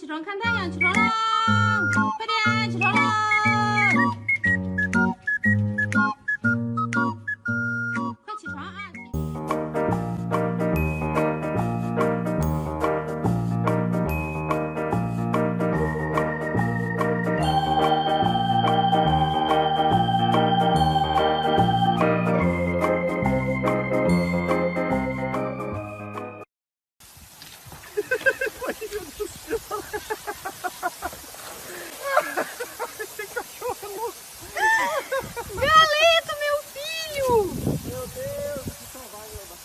起床看太阳，起床啦！快点，起床啦！快起床啊！Galeta, meu filho! Meu Deus, que salvagem, Loba.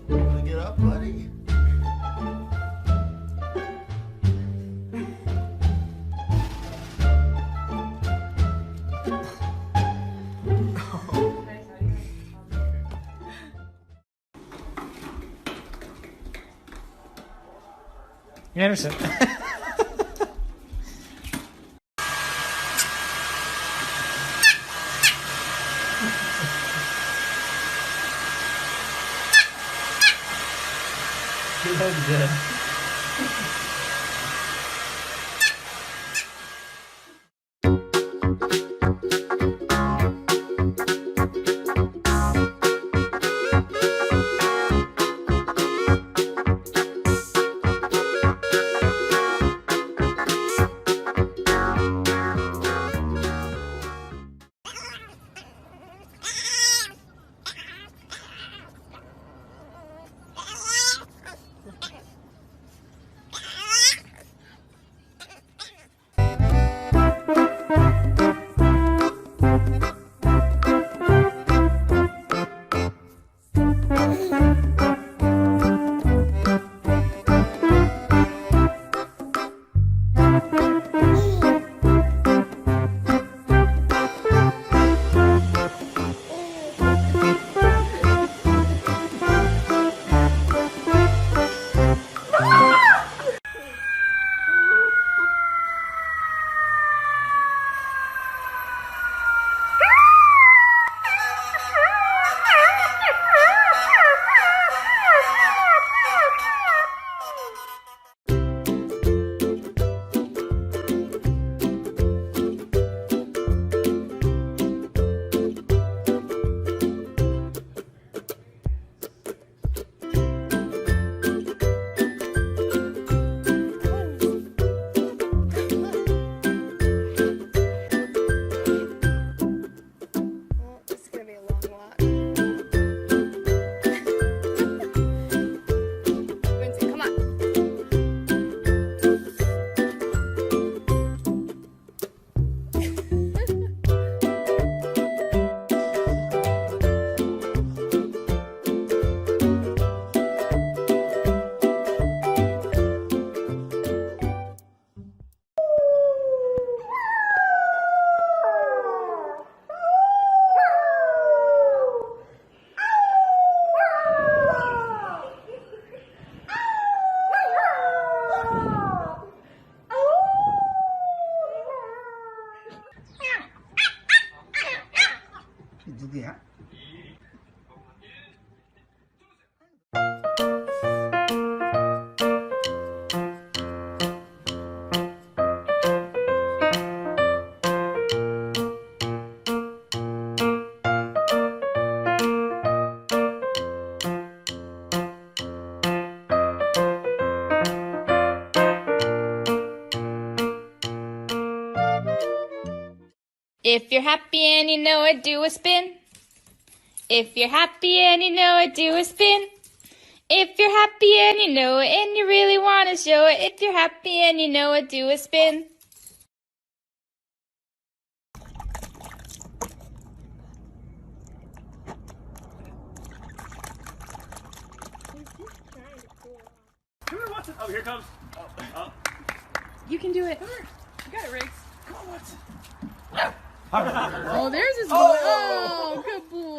Wanna get up, buddy? Anderson. You look good. This is gonna be a long walk. Lindsay, come on. If you're happy and you know it, do a spin. If you're happy and you know it, do a spin. If you're happy and you know it and you really want to show it, if you're happy and you know it, do a spin. here comes. You can do it. You got it, Riggs. Come on, Watson. Oh, there's his boy. Oh, good boy.